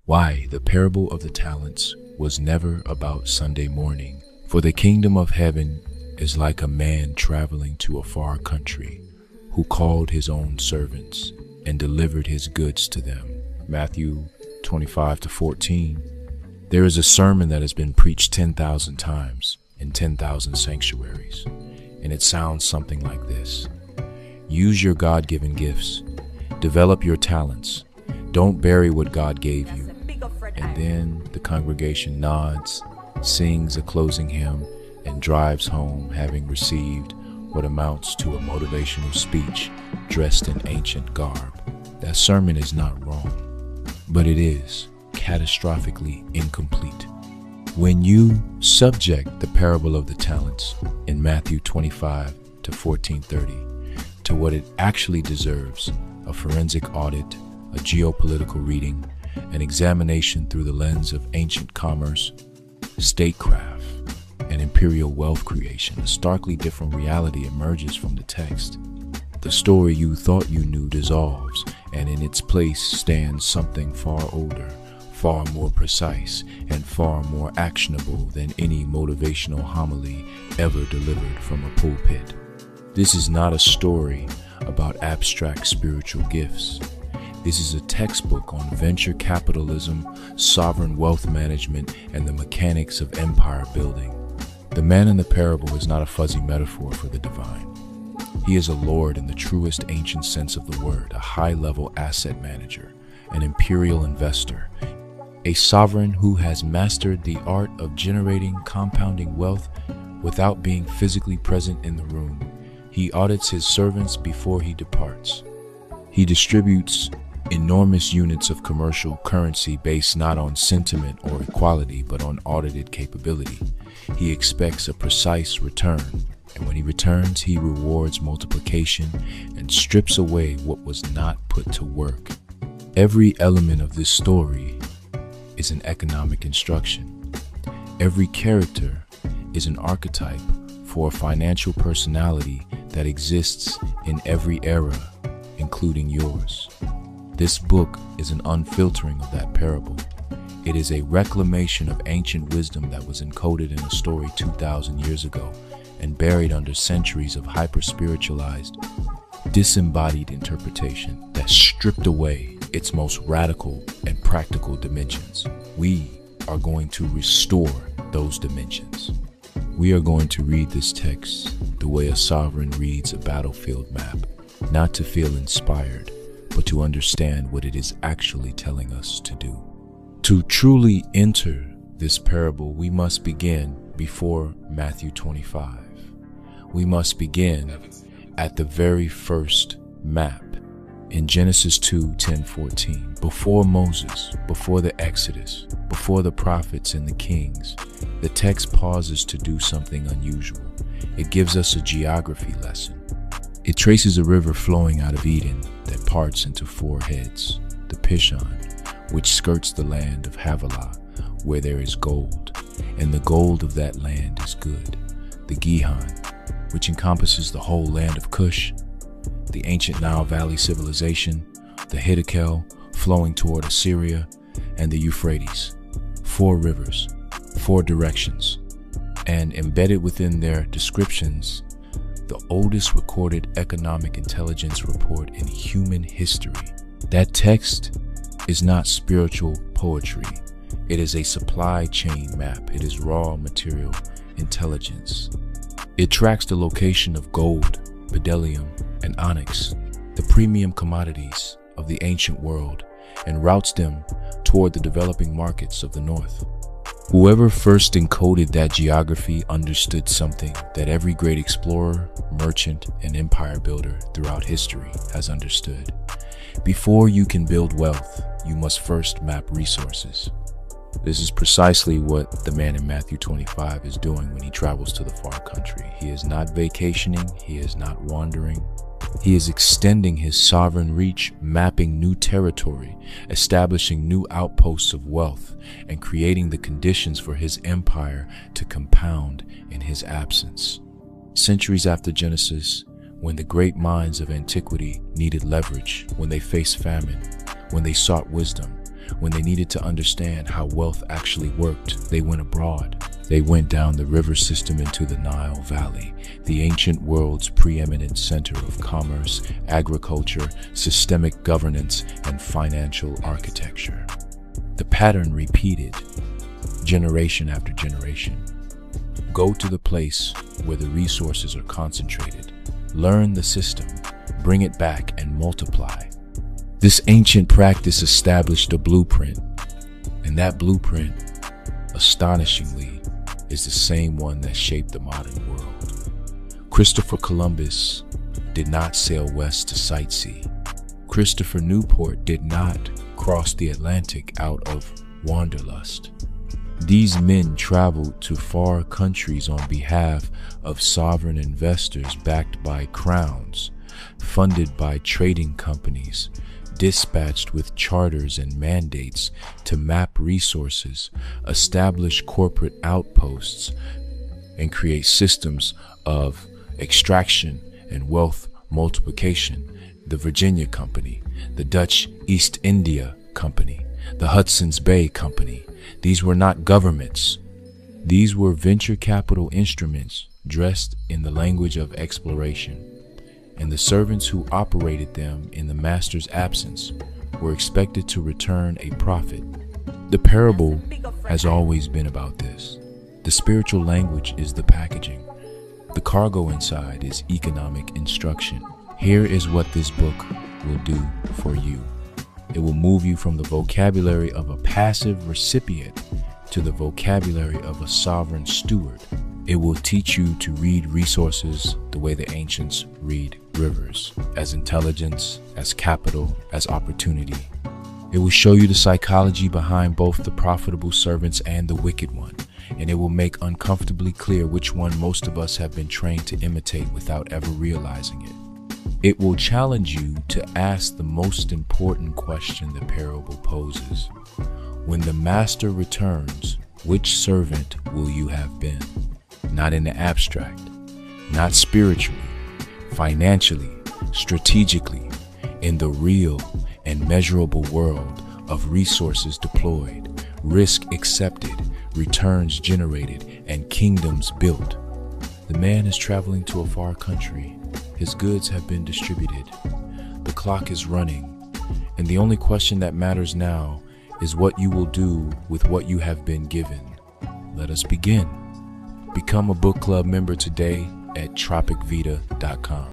Why the parable of the talents was never about Sunday morning. For the kingdom of heaven is like a man traveling to a far country, who called his own servants and delivered his goods to them. Matthew 25-14. There is a sermon that has been preached 10,000 times in 10,000 sanctuaries, and it sounds something like this. Use your God-given gifts. Develop your talents. Don't bury what God gave you. And then the congregation nods, sings a closing hymn, and drives home, having received what amounts to a motivational speech dressed in ancient garb. That sermon is not wrong, but it is catastrophically incomplete. When you subject the parable of the talents in Matthew 25-14:30 to what it actually deserves, a forensic audit, a geopolitical reading, an examination through the lens of ancient commerce, statecraft, and imperial wealth creation, a starkly different reality emerges from the text. The story you thought you knew dissolves, and in its place stands something far older, far more precise, and far more actionable than any motivational homily ever delivered from a pulpit. This is not a story about abstract spiritual gifts. This is a textbook on venture capitalism, sovereign wealth management, and the mechanics of empire building. The man in the parable is not a fuzzy metaphor for the divine. He is a lord in the truest ancient sense of the word, a high-level asset manager, an imperial investor, a sovereign who has mastered the art of generating compounding wealth without being physically present in the room. He audits his servants before he departs. He distributes enormous units of commercial currency based not on sentiment or equality, but on audited capability. He expects a precise return, and when he returns, he rewards multiplication and strips away what was not put to work. Every element of this story is an economic instruction. Every character is an archetype for a financial personality that exists in every era, including yours. This book is an unfiltering of that parable. It is a reclamation of ancient wisdom that was encoded in a story 2,000 years ago and buried under centuries of hyper-spiritualized, disembodied interpretation that stripped away its most radical and practical dimensions. We are going to restore those dimensions. We are going to read this text the way a sovereign reads a battlefield map, not to feel inspired, but to understand what it is actually telling us to do. To truly enter this parable, we must begin before Matthew 25. We must begin at the very first map in Genesis 2:10-14. Before Moses, before the Exodus, before the prophets and the kings, the text pauses to do something unusual. It gives us a geography lesson. It traces a river flowing out of Eden that parts into four heads: the Pishon, which skirts the land of Havilah, where there is gold, and the gold of that land is good; the Gihon, which encompasses the whole land of Cush, the ancient Nile Valley civilization, the Hiddekel, flowing toward Assyria, and the Euphrates. Four rivers, four directions, and embedded within their descriptions, the oldest recorded economic intelligence report in human history. That text is not spiritual poetry. It is a supply chain map. It is raw material intelligence. It tracks the location of gold, bdellium, and onyx, the premium commodities of the ancient world, and routes them toward the developing markets of the north. Whoever first encoded that geography understood something that every great explorer, merchant, and empire builder throughout history has understood. Before you can build wealth, you must first map resources. This is precisely what the man in Matthew 25 is doing when he travels to the far country. He is not vacationing, he is not wandering. He is extending his sovereign reach, mapping new territory, establishing new outposts of wealth, and creating the conditions for his empire to compound in his absence. Centuries after Genesis, when the great minds of antiquity needed leverage, when they faced famine, when they sought wisdom, When they needed to understand how wealth actually worked, they went abroad. They went down the river system into the Nile Valley, the ancient world's preeminent center of commerce, agriculture, systemic governance, and financial architecture. The pattern repeated, generation after generation. Go to the place where the resources are concentrated. Learn the system, bring it back, and multiply. This ancient practice established a blueprint, and that blueprint, astonishingly, is the same one that shaped the modern world. Christopher Columbus did not sail west to sightsee. Christopher Newport did not cross the Atlantic out of wanderlust. These men traveled to far countries on behalf of sovereign investors backed by crowns, funded by trading companies, dispatched with charters and mandates to map resources, establish corporate outposts, and create systems of extraction and wealth multiplication. The Virginia Company, the Dutch East India Company, the Hudson's Bay Company. These were not governments. These were venture capital instruments dressed in the language of exploration. And the servants who operated them in the master's absence were expected to return a profit. The parable has always been about this. The spiritual language is the packaging. The cargo inside is economic instruction. Here is what this book will do for you. It will move you from the vocabulary of a passive recipient to the vocabulary of a sovereign steward. It will teach you to read resources the way the ancients read rivers, as intelligence, as capital, as opportunity. It will show you the psychology behind both the profitable servants and the wicked one, and it will make uncomfortably clear which one most of us have been trained to imitate without ever realizing it. It will challenge you to ask the most important question the parable poses. When the master returns, which servant will you have been? Not in the abstract, not spiritually, financially, strategically, in the real and measurable world of resources deployed, risk accepted, returns generated, and kingdoms built. The man is traveling to a far country. His goods have been distributed. The clock is running, and the only question that matters now is what you will do with what you have been given. Let us begin. Become a book club member today at tropicvita.com.